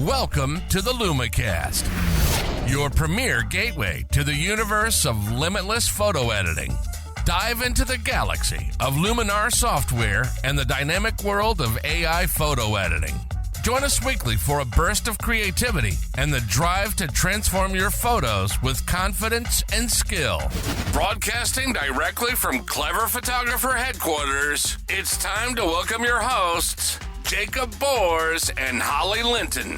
Welcome to the LumiCast, your premier gateway to the universe of limitless photo editing. Dive into the galaxy of Luminar software and the dynamic world of AI photo editing. Join us weekly for a burst of creativity and the drive to transform your photos with confidence and skill. Broadcasting directly from Clever Photographer headquarters, it's time to welcome your hosts, Jakub and Holly Linton.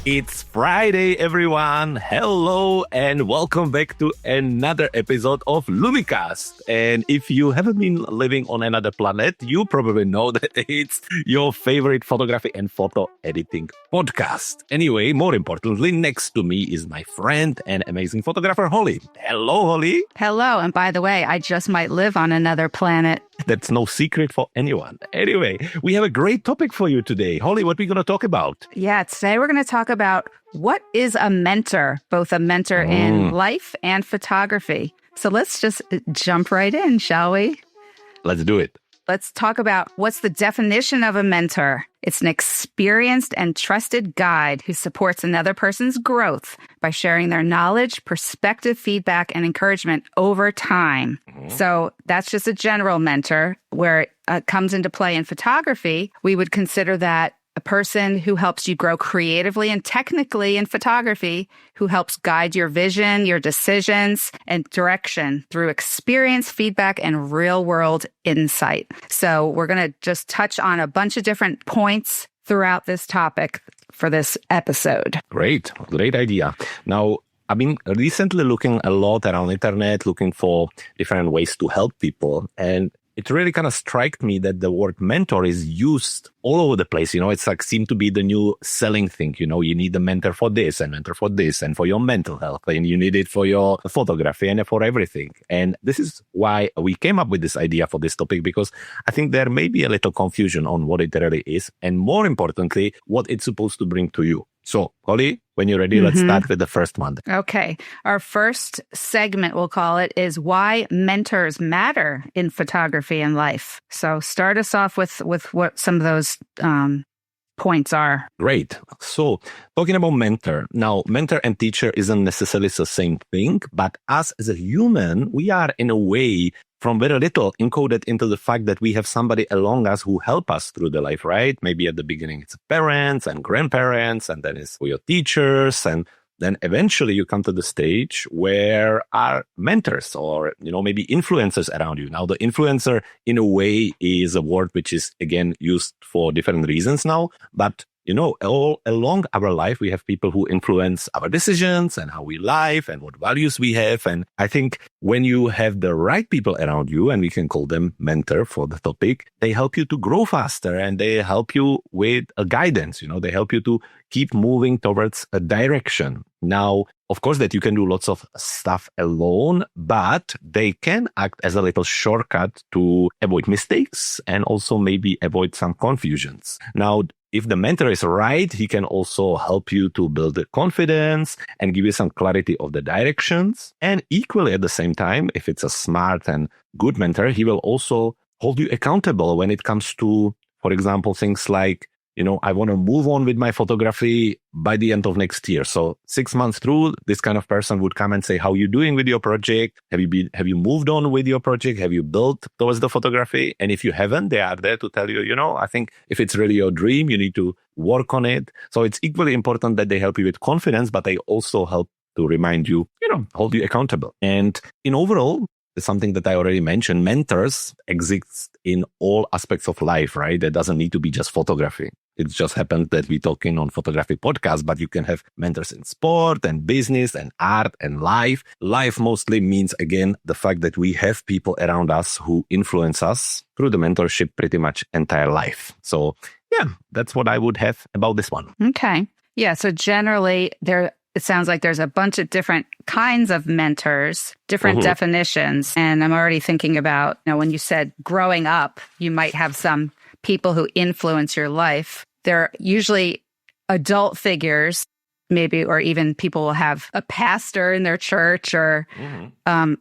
It's Friday, everyone. Hello and welcome back to another episode of LumiCast. And if you haven't been living on another planet, you probably know that it's your favorite photography and photo editing podcast. Anyway, more importantly, next to me is my friend and amazing photographer, Holly. Hello, Holly. Hello. And by the way, I just might live on another planet. That's no secret for anyone. Anyway, we have a great topic for you today. Holly, what are we going to talk about? Yeah, today we're going to talk about what is a mentor, both a mentor in life and photography. So let's just jump right in, shall we? Let's do it. Let's talk about what's the definition of a mentor. It's an experienced and trusted guide who supports another person's growth by sharing their knowledge, perspective, feedback, and encouragement over time. So that's just a general mentor. Where it comes into play in photography, we would consider that a person who helps you grow creatively and technically in photography, who helps guide your vision, your decisions, and direction through experience, feedback, and real-world insight. So we're going to just touch on a bunch of different points throughout this topic for this episode. Great idea. Now, I've been recently looking a lot around the internet, looking for different ways to help people. And it really kind of struck me that the word mentor is used all over the place. You know, it's like seemed to be the new selling thing. You know, you need a mentor for this and mentor for this and for your mental health. And you need it for your photography and for everything. And this is why we came up with this idea for this topic, because I think there may be a little confusion on what it really is. And more importantly, what it's supposed to bring to you. So, Holly, when you're ready, let's start with the first one. Okay. Our first segment, we'll call it, is why mentors matter in photography and life. So start us off with what some of those points are. Great. So talking about mentor. Now, mentor and teacher isn't necessarily the same thing, but us as a human, we are in a way from very little encoded into the fact that we have somebody along us who help us through the life, right? Maybe at the beginning it's parents and grandparents, and then it's for your teachers, and then eventually you come to the stage where are mentors or, you know, maybe influencers around you. Now, the influencer in a way is a word which is, again, used for different reasons now, but you know, all along our life, we have people who influence our decisions and how we live and what values we have. And I think when you have the right people around you, and we can call them mentor for the topic, they help you to grow faster and they help you with a guidance. You know, they help you to keep moving towards a direction. Now, of course, that you can do lots of stuff alone, but they can act as a little shortcut to avoid mistakes and also maybe avoid some confusions. Now, if the mentor is right, he can also help you to build the confidence and give you some clarity of the directions. And equally at the same time, if it's a smart and good mentor, he will also hold you accountable when it comes to, for example, things like, you know, I want to move on with my photography by the end of next year. So 6 months through, this kind of person would come and say, how are you doing with your project? Have you moved on with your project? Have you built towards the photography? And if you haven't, they are there to tell you, you know, I think if it's really your dream, you need to work on it. So it's equally important that they help you with confidence, but they also help to remind you, you know, hold you accountable. And in overall, something that I already mentioned, mentors exist in all aspects of life, right? That doesn't need to be just photography. It just happens that we're talking on photography podcast, but you can have mentors in sport and business and art and life. Life mostly means, again, the fact that we have people around us who influence us through the mentorship pretty much entire life. So yeah, that's what I would have about this one. Okay. Yeah. So generally it sounds like there's a bunch of different kinds of mentors, different definitions. And I'm already thinking about, you know, when you said growing up, you might have some people who influence your life. They're usually adult figures, maybe, or even people will have a pastor in their church or a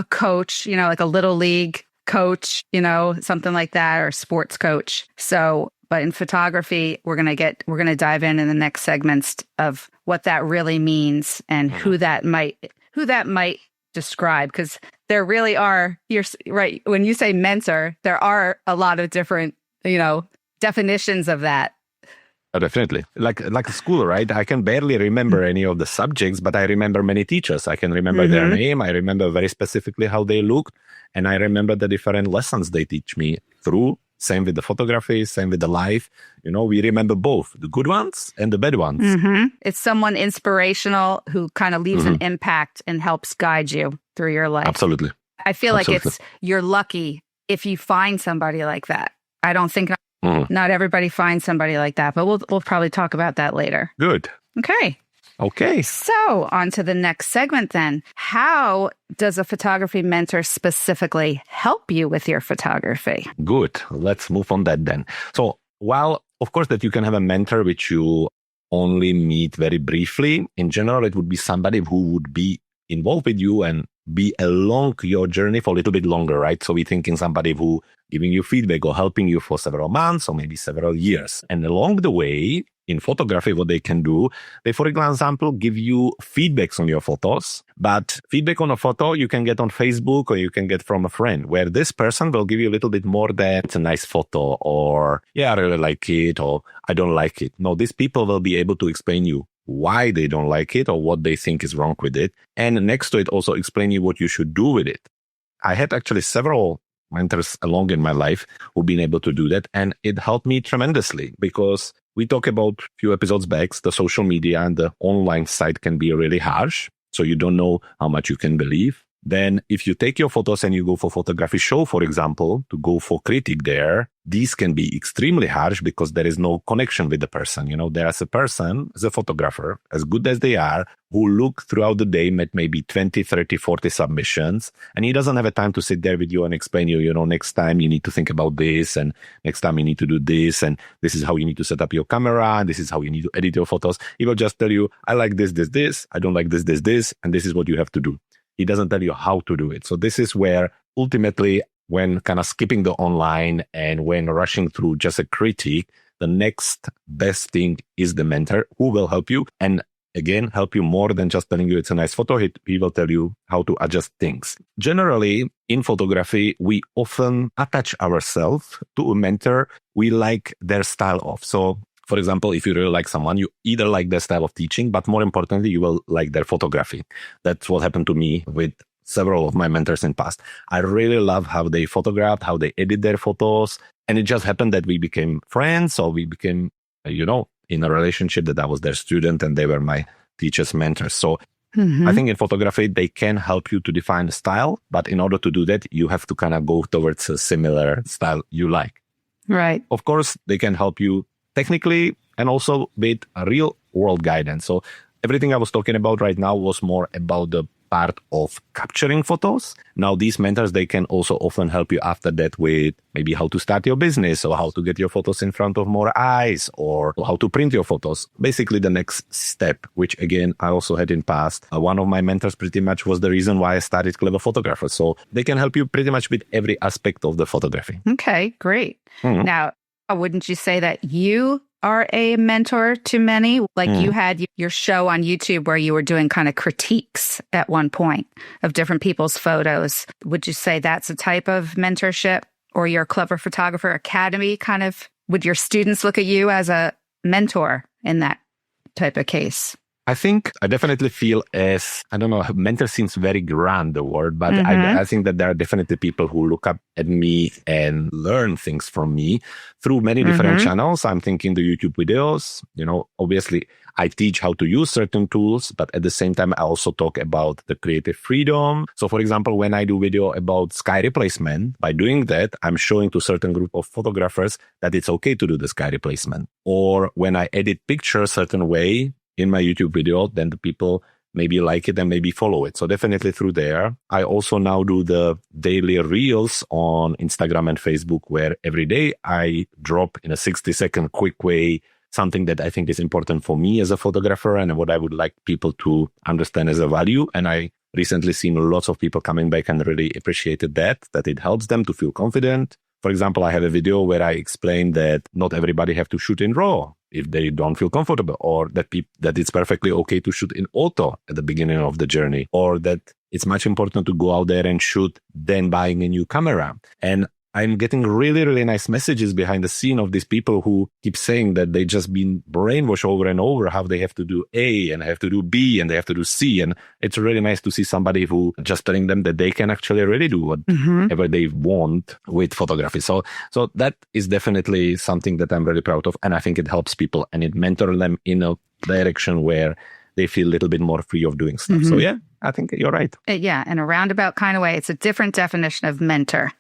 coach, you know, like a little league coach, you know, something like that, or sports coach. So But in photography, we're going to dive in the next segments of what that really means and who that might describe, because there really are, you're right. When you say mentor, there are a lot of different, definitions of that. Oh, definitely. Like a school, right? I can barely remember any of the subjects, but I remember many teachers. I can remember their name. I remember very specifically how they looked. And I remember the different lessons they teach me through. Same with the photography, same with the life. We remember both the good ones and the bad ones. It's someone inspirational who kind of leaves an impact and helps guide you through your life. Absolutely. I feel like you're lucky if you find somebody like that. I don't think not everybody finds somebody like that, but we'll probably talk about that later. Good. Okay. So on to the next segment then. How does a photography mentor specifically help you with your photography? Good. Let's move on that then. So while, of course, that you can have a mentor which you only meet very briefly, in general, it would be somebody who would be involved with you and be along your journey for a little bit longer, right? So we're thinking somebody who giving you feedback or helping you for several months or maybe several years. And along the way, in photography, what they can do, they, for example, give you feedbacks on your photos, but feedback on a photo you can get on Facebook or you can get from a friend, where this person will give you a little bit more than it's a nice photo or, yeah, I really like it or I don't like it. No, these people will be able to explain you why they don't like it or what they think is wrong with it. And next to it, also explain you what you should do with it. I had actually several mentors along in my life who've been able to do that. And it helped me tremendously because we talked about a few episodes back, the social media and the online side can be really harsh. So you don't know how much you can believe. Then if you take your photos and you go for photography show, for example, to go for critique there, these can be extremely harsh because there is no connection with the person. There's a person, as a photographer, as good as they are, who look throughout the day at maybe 20, 30, 40 submissions. And he doesn't have a time to sit there with you and explain you, next time you need to think about this and next time you need to do this. And this is how you need to set up your camera. And this is how you need to edit your photos. He will just tell you, I like this, this, this. I don't like this, this, this. And this is what you have to do. He doesn't tell you how to do it. So this is where ultimately, when kind of skipping the online and when rushing through just a critique, the next best thing is the mentor who will help you. And again, help you more than just telling you it's a nice photo. He will tell you how to adjust things. Generally, in photography, we often attach ourselves to a mentor we like their style of. So for example, if you really like someone, you either like their style of teaching, but more importantly, you will like their photography. That's what happened to me with several of my mentors in the past. I really love how they photographed, how they edit their photos. And it just happened that we became friends or we became, in a relationship that I was their student and they were my teachers, mentors. So I think in photography, they can help you to define the style. But in order to do that, you have to kind of go towards a similar style you like. Right. Of course, they can help you technically and also with a real world guidance. So everything I was talking about right now was more about the part of capturing photos. Now, these mentors, they can also often help you after that with maybe how to start your business or how to get your photos in front of more eyes or how to print your photos. Basically, the next step, which again, I also had in past. One of my mentors pretty much was the reason why I started Clever Photographer. So they can help you pretty much with every aspect of the photography. Okay, great. Now, wouldn't you say that you are a mentor to many? Like you had your show on YouTube where you were doing kind of critiques at one point of different people's photos. Would you say that's a type of mentorship, or your Clever Photographer Academy kind of, would your students look at you as a mentor in that type of case? I think I definitely feel as, I don't know, mentor seems very grand, the word, but I think that there are definitely people who look up at me and learn things from me through many different channels. I'm thinking the YouTube videos, obviously I teach how to use certain tools, but at the same time, I also talk about the creative freedom. So for example, when I do video about sky replacement, by doing that, I'm showing to a certain group of photographers that it's okay to do the sky replacement. Or when I edit pictures a certain way, in my YouTube video, then the people maybe like it and maybe follow it. So definitely through there. I also now do the daily reels on Instagram and Facebook, where every day I drop in a 60-second quick way something that I think is important for me as a photographer and what I would like people to understand as a value. And I recently seen lots of people coming back and really appreciated that it helps them to feel confident, For example, I have a video where I explain that not everybody have to shoot in RAW if they don't feel comfortable, or that it's perfectly okay to shoot in auto at the beginning of the journey, or that it's much important to go out there and shoot than buying a new camera. And I'm getting really, really nice messages behind the scene of these people who keep saying that they just been brainwashed over and over how they have to do A and have to do B and they have to do C. And it's really nice to see somebody who just telling them that they can actually really do whatever they want with photography. So that is definitely something that I'm very proud of. And I think it helps people and it mentors them in a direction where they feel a little bit more free of doing stuff. So yeah, I think you're right. Yeah, in a roundabout kind of way, it's a different definition of mentor.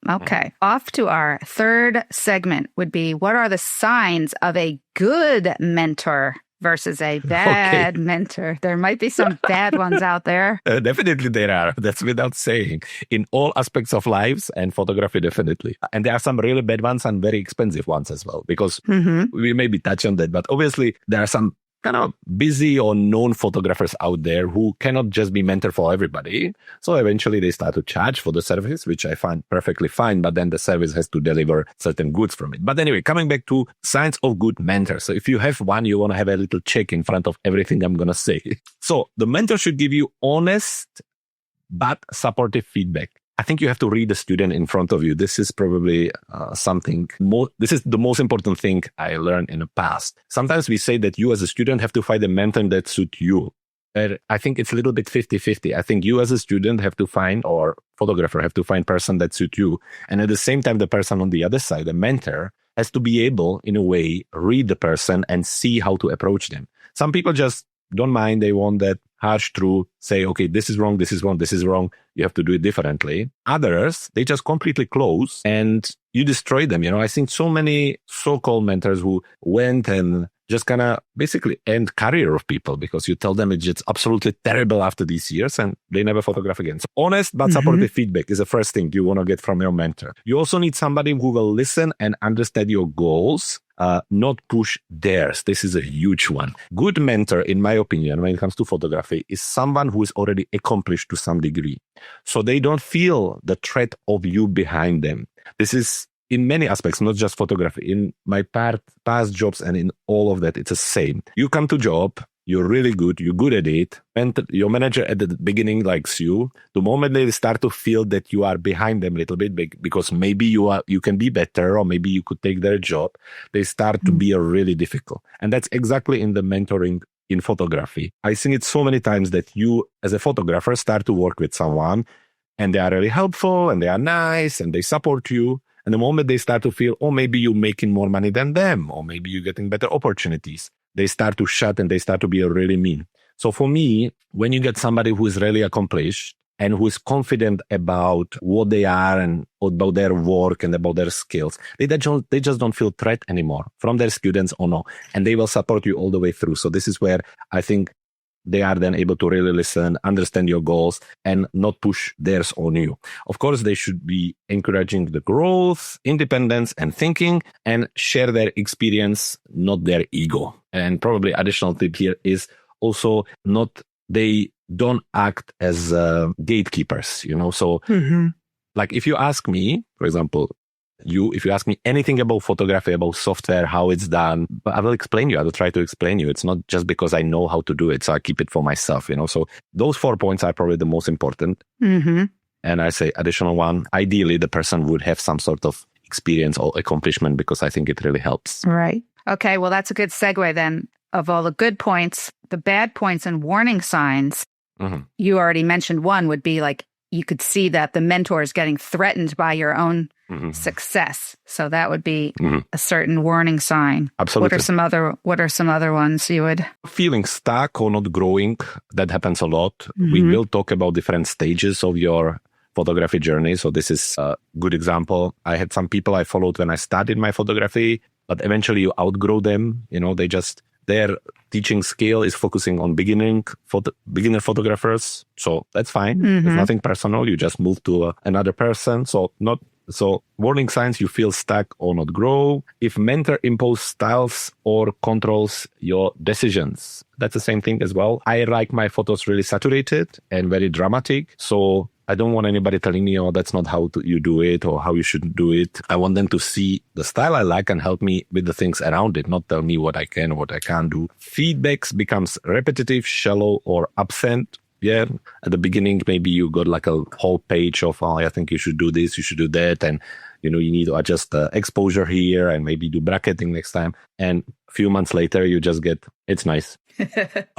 Okay. Off to our third segment would be, what are the signs of a good mentor versus a bad mentor? There might be some bad ones out there. Definitely there are. That's without saying. In all aspects of lives and photography, definitely. And there are some really bad ones and very expensive ones as well, because we maybe touch on that. But obviously, there are some kind of busy or known photographers out there who cannot just be mentor for everybody. So eventually they start to charge for the service, which I find perfectly fine, but then the service has to deliver certain goods from it. But anyway, coming back to signs of good mentors. So if you have one, you want to have a little check in front of everything I'm going to say. So the mentor should give you honest but supportive feedback. I think you have to read the student in front of you. This is probably this is the most important thing I learned in the past. Sometimes we say that you as a student have to find a mentor that suits you. I think it's a little bit 50-50. I think you as a student have to find, or photographer have to find person that suits you. And at the same time, the person on the other side, the mentor, has to be able, in a way, read the person and see how to approach them. Some people just don't mind. They want that harsh truth, say, okay, this is wrong, this is wrong, this is wrong. You have to do it differently. Others, they just completely close and you destroy them. I think so many so-called mentors who went and just kind of basically end career of people because you tell them it's just absolutely terrible after these years and they never photograph again. So honest but supportive feedback is the first thing you want to get from your mentor. You also need somebody who will listen and understand your goals, not push theirs. This is a huge one. Good mentor, in my opinion, when it comes to photography, is someone who is already accomplished to some degree. So they don't feel the threat of you behind them. This is in many aspects, not just photography. In my past jobs and in all of that, it's the same. You come to job, you're really good, you're good at it, and your manager at the beginning likes you. The moment they start to feel that you are behind them a little bit because maybe you can be better or maybe you could take their job, they start to be really difficult. And that's exactly in the mentoring in photography. I think it's so many times that you as a photographer start to work with someone and they are really helpful and they are nice and they support you. And the moment they start to feel, oh, maybe you're making more money than them, or maybe you're getting better opportunities, they start to shut and they start to be really mean. So for me, when you get somebody who is really accomplished and who is confident about what they are and about their work and about their skills, they just don't feel threat anymore from their students or no. And they will support you all the way through. So this is where I think they are then able to really listen, understand your goals, and not push theirs on you. Of course, they should be encouraging the growth, independence, and thinking, and share their experience, not their ego. And probably additional tip here is also they don't act as gatekeepers, So like if you ask me, for example, if you ask me anything about photography, about software, how it's done, I will explain you. I will try to explain you. It's not just because I know how to do it, so I keep it for myself, So those 4 points are probably the most important. And I say additional one, ideally the person would have some sort of experience or accomplishment because I think it really helps. Right. Okay. Well, that's a good segue then of all the good points, the bad points and warning signs. You already mentioned one would be like, you could see that the mentor is getting threatened by your own success. So that would be a certain warning sign. Absolutely. What are some other ones you would? Feeling stuck or not growing, that happens a lot. We will talk about different stages of your photography journey. So this is a good example. I had some people I followed when I started my photography, but eventually you outgrow them. Their teaching scale is focusing on beginner photographers. So that's fine. There's nothing personal. You just move to another person. So warning signs, you feel stuck or not grow. If mentor impose styles or controls your decisions, that's the same thing as well. I like my photos really saturated and very dramatic. So I don't want anybody telling me, oh, that's not how you do it or how you should do it. I want them to see the style I like and help me with the things around it, not tell me what I can or what I can't do. Feedbacks becomes repetitive, shallow, or absent. Yeah, at the beginning, maybe you got like a whole page of, oh, I think you should do this, you should do that. And, you need to adjust the exposure here and maybe do bracketing next time. And a few months later, you just get, it's nice.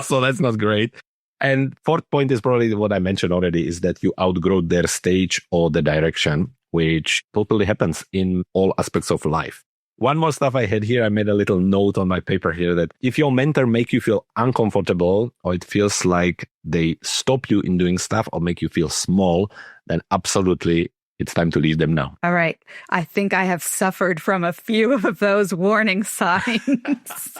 So that's not great. And fourth point is probably what I mentioned already, is that you outgrow their stage or the direction, which totally happens in all aspects of life. One more stuff I had here, I made a little note on my paper here that if your mentor make you feel uncomfortable or it feels like they stop you in doing stuff or make you feel small, then absolutely it's time to leave them now. All right. I think I have suffered from a few of those warning signs.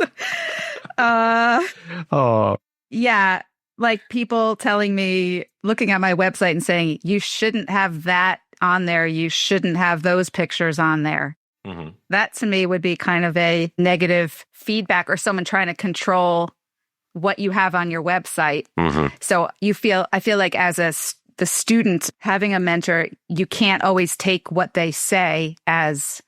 Yeah. Like people telling me, looking at my website and saying, you shouldn't have that on there. You shouldn't have those pictures on there. Mm-hmm. That to me would be kind of a negative feedback or someone trying to control what you have on your website. Mm-hmm. So I feel like as the student having a mentor, you can't always take what they say as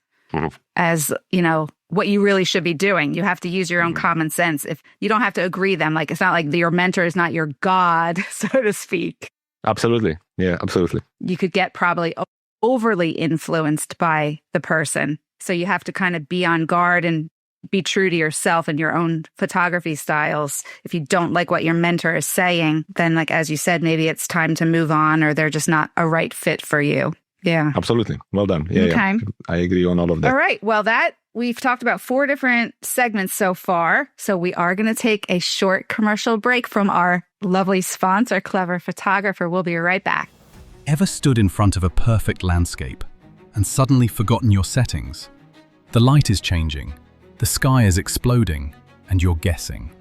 what you really should be doing. You have to use your own common sense. If you don't have to agree them, like it's not like your mentor is not your God, so to speak. Absolutely. Yeah, absolutely. You could get probably overly influenced by the person. So you have to kind of be on guard and be true to yourself and your own photography styles. If you don't like what your mentor is saying, then like, as you said, maybe it's time to move on or they're just not a right fit for you. Yeah. Absolutely. Well done. Yeah, okay. Yeah. I agree on all of that. All right. Well, we've talked about 4 different segments so far. So we are going to take a short commercial break from our lovely sponsor, Clever Photographer. We'll be right back. Ever stood in front of a perfect landscape and suddenly forgotten your settings? The light is changing, the sky is exploding, and you're guessing.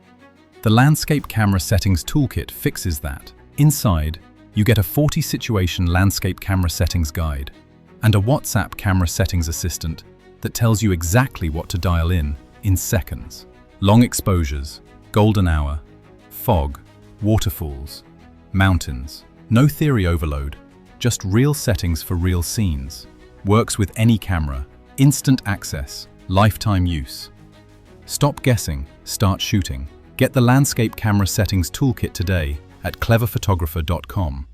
The Landscape Camera Settings Toolkit fixes that. Inside, you get a 40-situation landscape camera settings guide and a WhatsApp camera settings assistant that tells you exactly what to dial in seconds. Long exposures, golden hour, fog, waterfalls, mountains. No theory overload, just real settings for real scenes. Works with any camera, instant access, lifetime use. Stop guessing, start shooting. Get the Landscape Camera Settings Toolkit today at cleverphotographer.com.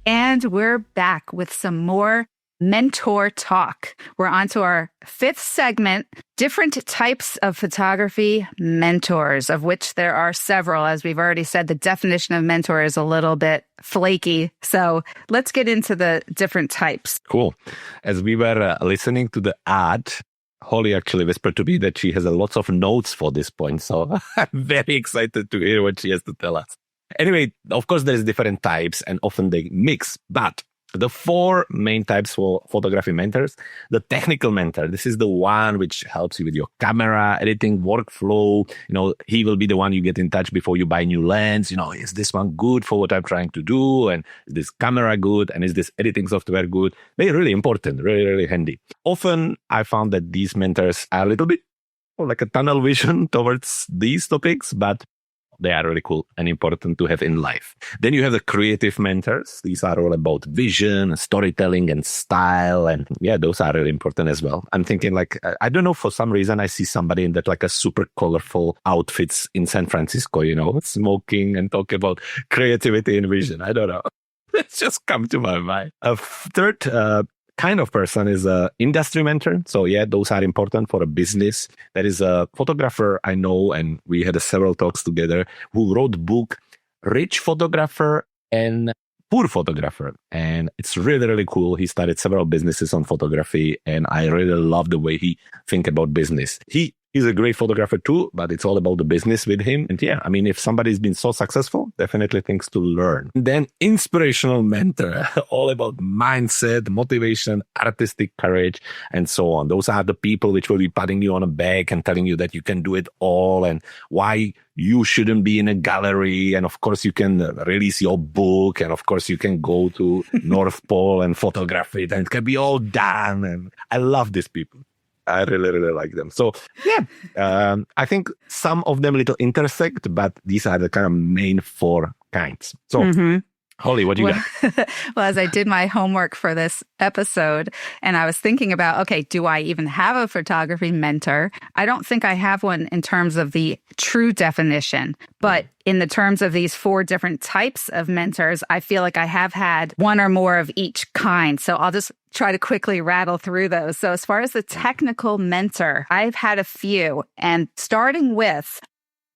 And we're back with some more mentor talk. We're on to our 5th segment, different types of photography mentors, of which there are several. As we've already said, the definition of mentor is a little bit flaky. So let's get into the different types. Cool. As we were listening to the ad, Holly actually whispered to me that she has lots of notes for this point. So I'm very excited to hear what she has to tell us. Anyway, of course, there's different types and often they mix, but the 4 main types for photography mentors, the technical mentor, this is the one which helps you with your camera, editing, workflow. He will be the one you get in touch before you buy new lens. Is this one good for what I'm trying to do? And is this camera good? And is this editing software good? They're really important, really, really handy. Often I found that these mentors are a little bit like a tunnel vision towards these topics, but they are really cool and important to have in life. Then you have the creative mentors. These are all about vision, storytelling, and style. And yeah, those are really important as well. I'm thinking I don't know, for some reason, I see somebody in that a super colorful outfits in San Francisco, smoking and talking about creativity and vision. I don't know. It's just come to my mind. A third kind of person is a industry mentor. So yeah, those are important for a business. There is a photographer I know, and we had several talks together, who wrote the book Rich Photographer and Poor Photographer. And it's really, really cool. He started several businesses on photography, and I really love the way he think about business. He's a great photographer too, but it's all about the business with him. And yeah, if somebody's been so successful, definitely things to learn. Then inspirational mentor, all about mindset, motivation, artistic courage, and so on. Those are the people which will be patting you on the back and telling you that you can do it all and why you shouldn't be in a gallery. And of course, you can release your book. And of course, you can go to North Pole and photograph it, and it can be all done. And I love these people. I really, really like them. So yeah, I think some of them little intersect, but these are the kind of main 4 kinds. So Holly, what do you got? Well, as I did my homework for this episode, and I was thinking about, okay, do I even have a photography mentor? I don't think I have one in terms of the true definition, but in the terms of these 4 different types of mentors, I feel like I have had one or more of each kind. So I'll just try to quickly rattle through those. So as far as the technical mentor, I've had a few, and starting with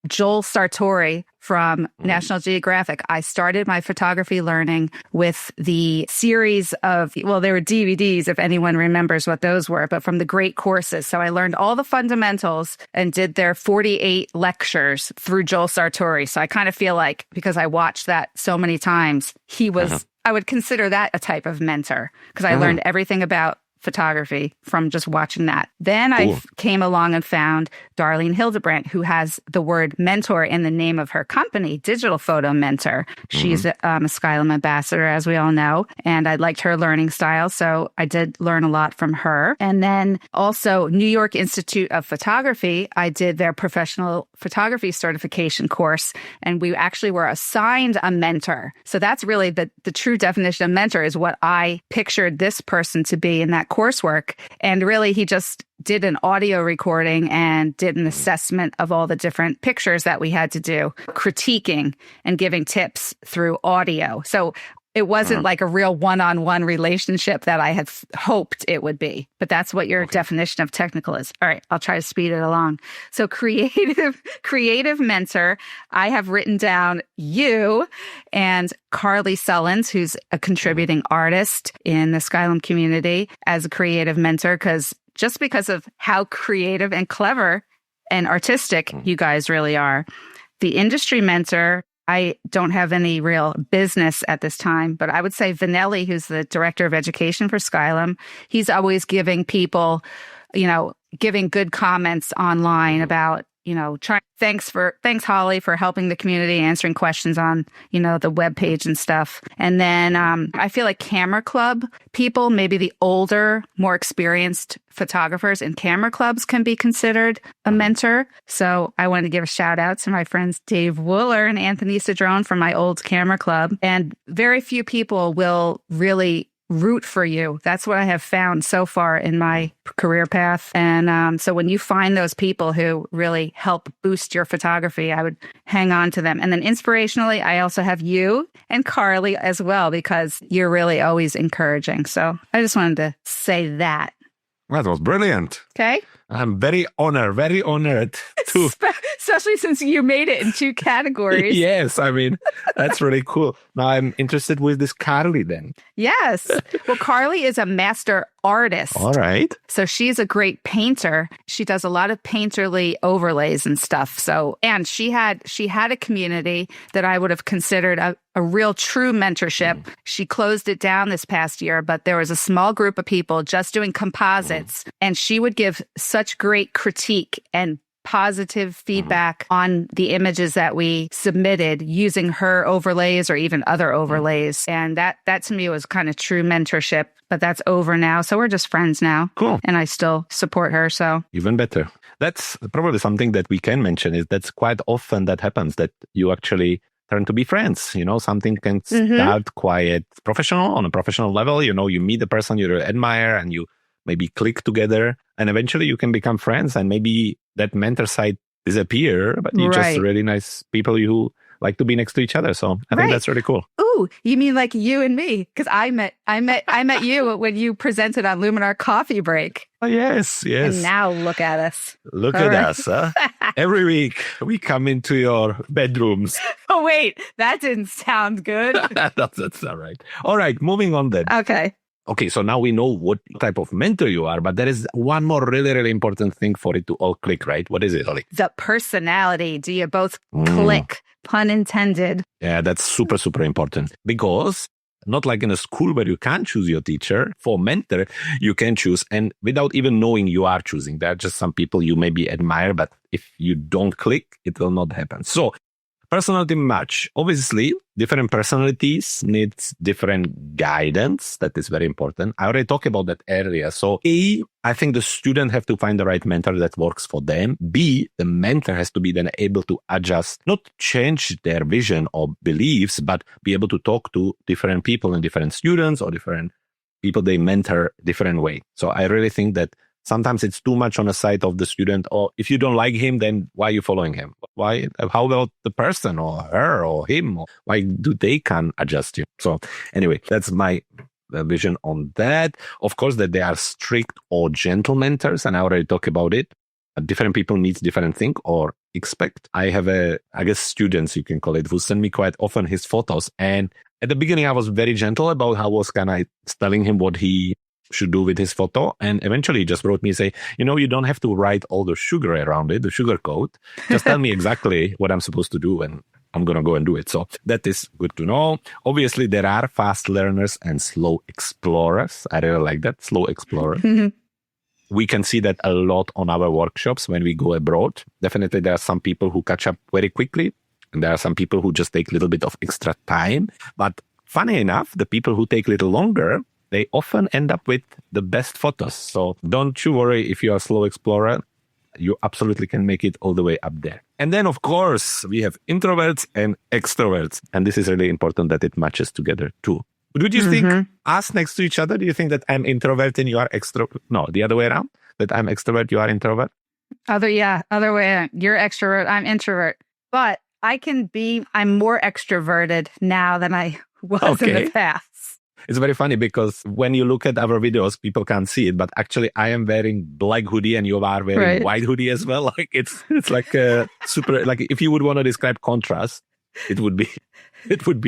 Joel Sartori from National Geographic. I started my photography learning with the series of, well, they were DVDs, if anyone remembers what those were, but from the great courses. So I learned all the fundamentals and did their 48 lectures through Joel Sartori. So I kind of feel like, because I watched that so many times, he was, I would consider that a type of mentor, because I learned everything about photography from just watching that. Then I came along and found Darlene Hildebrandt, who has the word mentor in the name of her company, Digital Photo Mentor. She's a Skylum ambassador, as we all know, and I liked her learning style, so I did learn a lot from her. And then also New York Institute of Photography, I did their professional photography certification course, and we actually were assigned a mentor. So that's really the true definition of mentor, is what I pictured this person to be in that coursework. And really, he just did an audio recording and did an assessment of all the different pictures that we had to do, critiquing and giving tips through audio. So it wasn't like a real one-on-one relationship that I had hoped it would be, but that's what your definition of technical is. All right, I'll try to speed it along. So creative mentor, I have written down you and Carly Sullins, who's a contributing artist in the Skylum community, as a creative mentor, because of how creative and clever and artistic you guys really are. The industry mentor, I don't have any real business at this time, but I would say Vanelli, who's the director of education for Skylum, he's always giving people, giving good comments online about, thanks Holly for helping the community, answering questions on, the webpage and stuff. And then I feel like camera club people, maybe the older, more experienced photographers in camera clubs, can be considered a mentor. So I wanted to give a shout out to my friends Dave Wooler and Anthony Cedrone from my old camera club. And very few people will really root for you. That's what I have found so far in my career path. And so when you find those people who really help boost your photography, I would hang on to them. And then inspirationally, I also have you and Carly as well, because you're really always encouraging. So I just wanted to say that. That was brilliant. Okay. I'm very honored to. Especially since you made it in 2 categories. Yes, that's really cool. Now I'm interested with this Carly then. Yes. Well, Carly is a master artist. All right. So she's a great painter. She does a lot of painterly overlays and stuff. So, and she had a community that I would have considered a real true mentorship. She closed it down this past year, but there was a small group of people just doing composites, and she would give such great critique and positive feedback on the images that we submitted using her overlays or even other overlays. And that to me was kind of true mentorship, but that's over now. So we're just friends now. Cool. And I still support her. So even better. That's probably something that we can mention, is that's quite often that happens, that you actually turn to be friends. Something can start quite professional, on a professional level. You meet the person you admire and you maybe click together, and eventually you can become friends, and maybe that mentor side disappear, but you're just really nice people who like to be next to each other. So I think that's really cool. Ooh, you mean like you and me? Because I met you when you presented on Luminar Coffee Break. Oh, yes. And now look at us. Look at us. Huh? Every week we come into your bedrooms. Oh, wait, that didn't sound good. That's not right. All right, moving on then. Okay, so now we know what type of mentor you are, but there is one more really, really important thing for it to all click, right? What is it, Holly? The personality. Do you both click? Pun intended. Yeah, that's super, super important, because not like in a school where you can't choose your teacher, for mentor, you can choose, and without even knowing you are choosing. There are just some people you maybe admire, but if you don't click, it will not happen. So personality match. Obviously, different personalities need different guidance. That is very important. I already talked about that area. So I think the student have to find the right mentor that works for them. B, the mentor has to be then able to adjust, not change their vision or beliefs, but be able to talk to different people and different students or different people they mentor different way. So I really think that sometimes it's too much on the side of the student. Or if you don't like him, then why are you following him? Why? How about the person or her or him? Or why do they can adjust you? So anyway, that's my vision on that. Of course, that they are strict or gentle mentors, and I already talked about it. Different people need different things or expect. I have students, you can call it, who send me quite often his photos. And at the beginning, I was very gentle about how was kind of telling him what he should do with his photo. And eventually he just wrote me, say, you don't have to write all the sugar around it, the sugar coat. Just tell me exactly what I'm supposed to do and I'm going to go and do it. So that is good to know. Obviously, there are fast learners and slow explorers. I really like that, slow explorer. We can see that a lot on our workshops when we go abroad. Definitely, there are some people who catch up very quickly. And there are some people who just take a little bit of extra time. But funny enough, the people who take a little longer, they often end up with the best photos. So don't you worry if you are a slow explorer. You absolutely can make it all the way up there. And then, of course, we have introverts and extroverts. And this is really important that it matches together too. Would you think us next to each other? Do you think that I'm introvert and you are extrovert? No, the other way around? That I'm extrovert, you are introvert? Other way around. You're extrovert, I'm introvert. But I'm more extroverted now than I was in the past. It's very funny because when you look at our videos, people can't see it, but actually I am wearing black hoodie and you are wearing white hoodie as well. Like it's like a super, like if you would want to describe contrast, it would be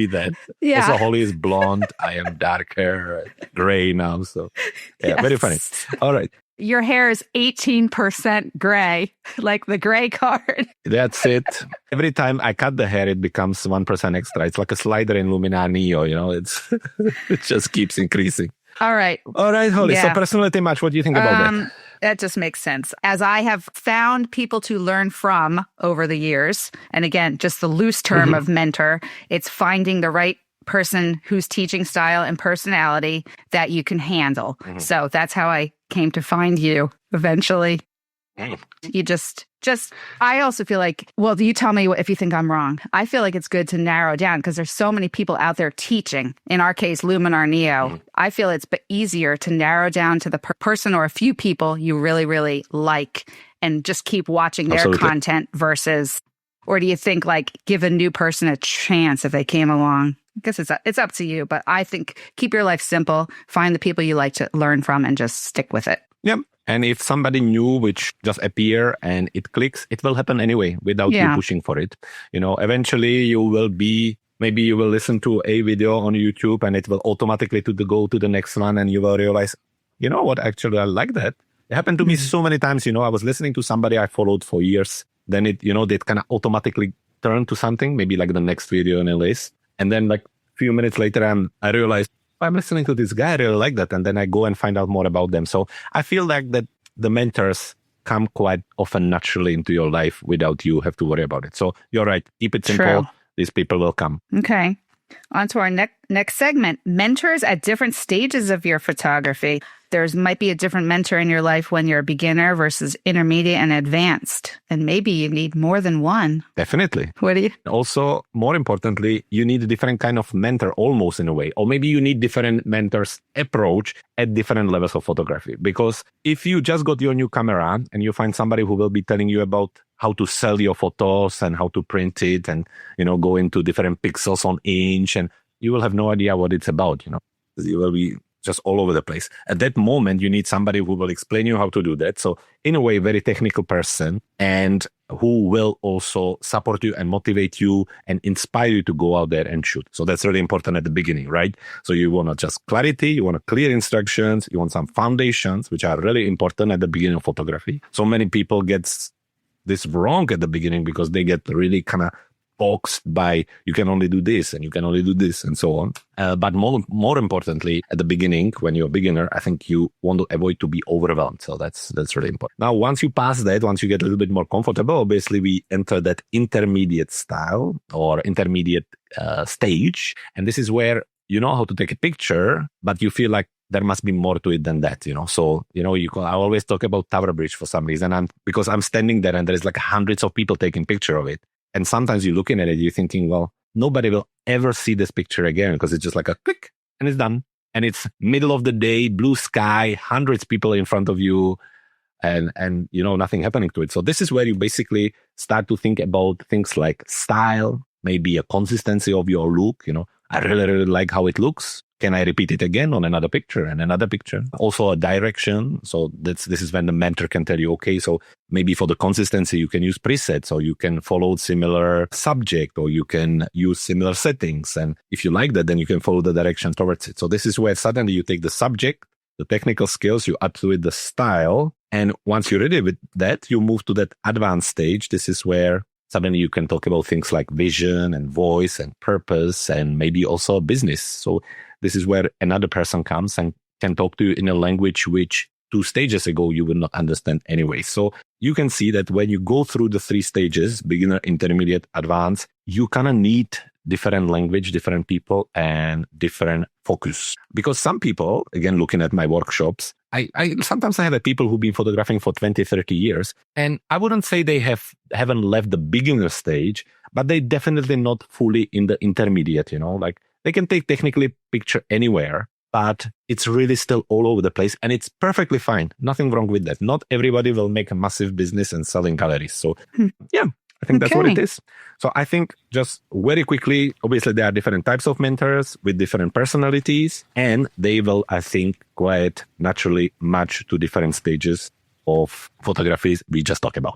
that. Yeah. Also, Holly is blonde. I am dark hair, gray now. So yeah, very funny. All right. Your hair is 18% gray, like the gray card. That's it. Every time I cut the hair, it becomes 1% extra. It's like a slider in Luminar Neo, it just keeps increasing. All right, Holly. Yeah. So personality match, what do you think about that? That just makes sense. As I have found people to learn from over the years, and again, just the loose term of mentor, it's finding the right person whose teaching style and personality that you can handle. So that's how I came to find you eventually. You just I also feel like, well, you tell me if you think I'm wrong. I feel like it's good to narrow down because there's so many people out there teaching. In our case, Luminar Neo. I feel it's easier to narrow down to the person or a few people you really, really like and just keep watching their content versus, or do you think like give a new person a chance if they came along? I guess it's up to you, but I think keep your life simple, find the people you like to learn from and just stick with it. Yep. And if somebody new which just appear and it clicks, it will happen anyway without you pushing for it. Eventually you will maybe you will listen to a video on YouTube and it will automatically go to the next one and you will realize, you know what, actually I like that. It happened to me so many times, I was listening to somebody I followed for years. Then it, they kind of automatically turn to something, maybe like the next video in a list. And then like a few minutes later, I realized, I'm listening to this guy, I really like that. And then I go and find out more about them. So I feel like that the mentors come quite often naturally into your life without you have to worry about it. So you're right. Keep it simple. True. These people will come. Okay. On to our next segment. Mentors at different stages of your photography. Might be a different mentor in your life when you're a beginner versus intermediate and advanced. And maybe you need more than one. Definitely. What do you? Also, more importantly, you need a different kind of mentor almost in a way. Or maybe you need different mentors approach at different levels of photography. Because if you just got your new camera and you find somebody who will be telling you about how to sell your photos and how to print it and, go into different pixels on inch and you will have no idea what it's about, You will be just all over the place. At that moment, you need somebody who will explain you how to do that. So in a way, very technical person and who will also support you and motivate you and inspire you to go out there and shoot. So that's really important at the beginning, right? So you want just clarity, you want clear instructions, you want some foundations, which are really important at the beginning of photography. So many people get this wrong at the beginning because they get really kind of boxed by you can only do this and you can only do this and so on. But more importantly, at the beginning, when you're a beginner, I think you want to avoid to be overwhelmed. So that's really important. Now, once you pass that, once you get a little bit more comfortable, obviously we enter that intermediate style or intermediate stage. And this is where you know how to take a picture, but you feel like there must be more to it than that, you know. So, you know, I always talk about Tower Bridge for some reason, because I'm standing there and there's like hundreds of people taking picture of it. And sometimes you're looking at it, you're thinking, well, nobody will ever see this picture again because it's just like a click and it's done. And it's middle of the day, blue sky, hundreds of people in front of you and you know, nothing happening to it. So this is where you basically start to think about things like style, maybe a consistency of your look. You know, I really, really like how it looks. Can I repeat it again on another picture and another picture? Also a direction. So this is when the mentor can tell you, okay, so maybe for the consistency, you can use presets or you can follow similar subject or you can use similar settings. And if you like that, then you can follow the direction towards it. So this is where suddenly you take the subject, the technical skills, you add to it the style. And once you're ready with that, you move to that advanced stage. This is where suddenly you can talk about things like vision and voice and purpose and maybe also business. So this is where another person comes and can talk to you in a language which 2 stages ago you would not understand anyway. So you can see that when you go through the 3 stages, beginner, intermediate, advanced, you kind of need different language, different people, and different focus. Because some people, again, looking at my workshops, I sometimes I have people who've been photographing for 20, 30 years. And I wouldn't say they haven't left the beginner stage, but they definitely not fully in the intermediate, you know, like they can take technically picture anywhere, but it's really still all over the place and it's perfectly fine. Nothing wrong with that. Not everybody will make a massive business and selling galleries. So yeah, I think that's what it is. So I think just very quickly, obviously there are different types of mentors with different personalities and they will, I think, quite naturally match to different stages of photographies we just talked about.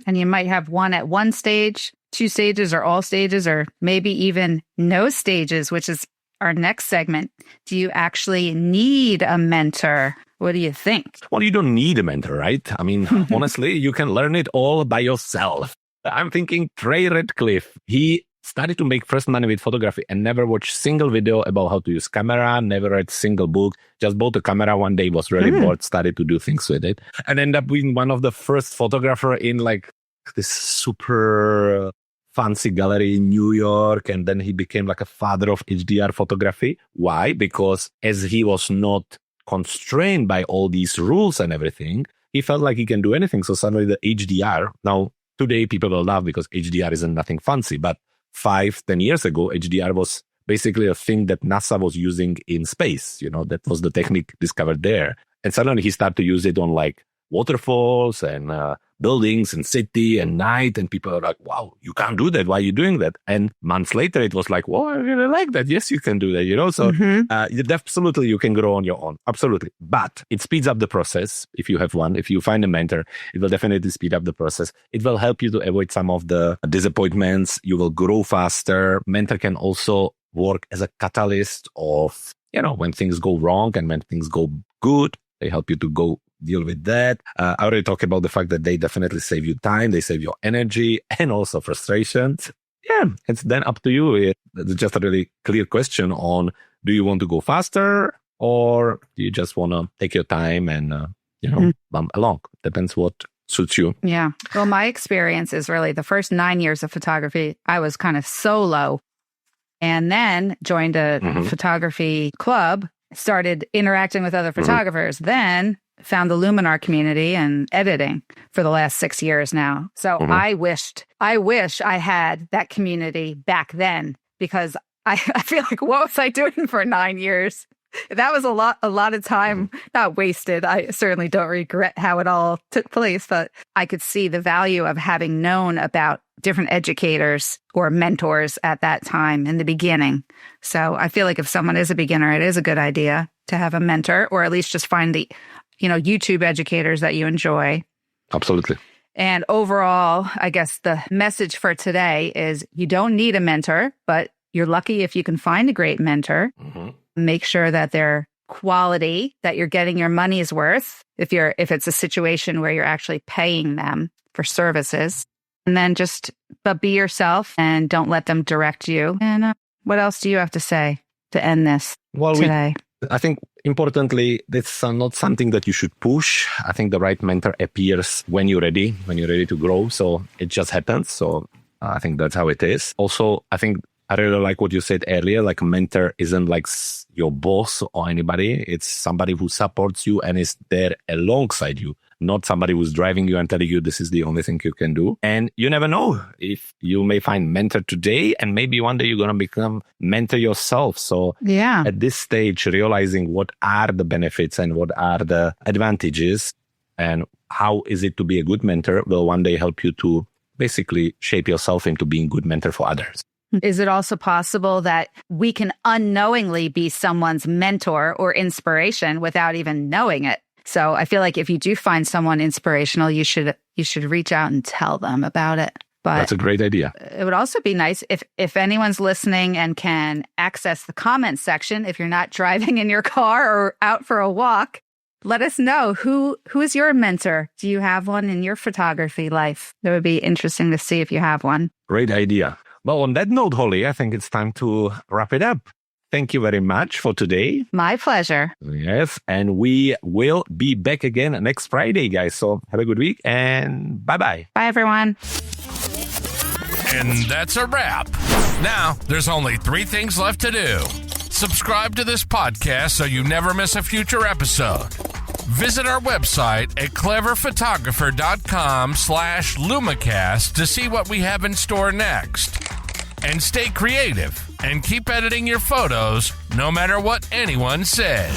And you might have one at one stage, 2 stages, or all stages, or maybe even no stages, which is our next segment. Do you actually need a mentor? What do you think? Well, you don't need a mentor, right? I mean, honestly, you can learn it all by yourself. I'm thinking Trey Radcliffe. He started to make first money with photography and never watched single video about how to use camera, never read single book, just bought a camera one day, was really bored, started to do things with it, and ended up being one of the first photographer in like this super fancy gallery in New York. And then he became like a father of HDR photography. Why? Because as he was not constrained by all these rules and everything, he felt like he can do anything. So suddenly the HDR, now today people will laugh because HDR isn't nothing fancy, but 5-10 years ago, HDR was basically a thing that NASA was using in space. You know, that was the technique discovered there. And suddenly he started to use it on like waterfalls and buildings and city and night. And people are like, wow, you can't do that. Why are you doing that? And months later, it was like, well, I really like that. Yes, you can do that, you know? So absolutely, you can grow on your own. Absolutely. But it speeds up the process. If you have one, if you find a mentor, it will definitely speed up the process. It will help you to avoid some of the disappointments. You will grow faster. Mentor can also work as a catalyst of, you know, when things go wrong and when things go good, they help you to go deal with that. I already talked about the fact that they definitely save you time, they save your energy and also frustrations. Yeah, it's then up to you. It's just a really clear question on, do you want to go faster or do you just want to take your time and, bump along? Depends what suits you. Yeah. Well, my experience is really the first 9 years of photography, I was kind of solo and then joined a photography club, started interacting with other photographers, then found the Luminar community and editing for the last 6 years now. So I wish I had that community back then, because I feel like, what was I doing for 9 years? That was a lot of time, not wasted. I certainly don't regret how it all took place, but I could see the value of having known about different educators or mentors at that time in the beginning. So I feel like if someone is a beginner, it is a good idea to have a mentor, or at least just find the YouTube educators that you enjoy. Absolutely. And overall, I guess the message for today is you don't need a mentor, but you're lucky if you can find a great mentor. Make sure that they're quality, that you're getting your money's worth. If it's a situation where you're actually paying them for services. And then but be yourself and don't let them direct you. And what else do you have to say to end this today? I think importantly, it's not something that you should push. I think the right mentor appears when you're ready to grow. So it just happens. So I think that's how it is. Also, I think I really like what you said earlier. Like a mentor isn't like your boss or anybody. It's somebody who supports you and is there alongside you, not somebody who's driving you and telling you this is the only thing you can do. And you never know if you may find mentor today and maybe one day you're going to become mentor yourself. So at this stage, realizing what are the benefits and what are the advantages and how is it to be a good mentor will one day help you to basically shape yourself into being a good mentor for others. Is it also possible that we can unknowingly be someone's mentor or inspiration without even knowing it? So I feel like if you do find someone inspirational, you should reach out and tell them about it. But that's a great idea. It would also be nice if anyone's listening and can access the comment section, if you're not driving in your car or out for a walk, let us know who is your mentor. Do you have one in your photography life? That would be interesting to see if you have one. Great idea. Well, on that note, Holly, I think it's time to wrap it up. Thank you very much for today. My pleasure. Yes, and we will be back again next Friday, guys. So have a good week and bye-bye. Bye, everyone. And that's a wrap. Now, there's only 3 things left to do. Subscribe to this podcast so you never miss a future episode. Visit our website at cleverphotographer.com/LumiCast to see what we have in store next. And stay creative and keep editing your photos no matter what anyone says.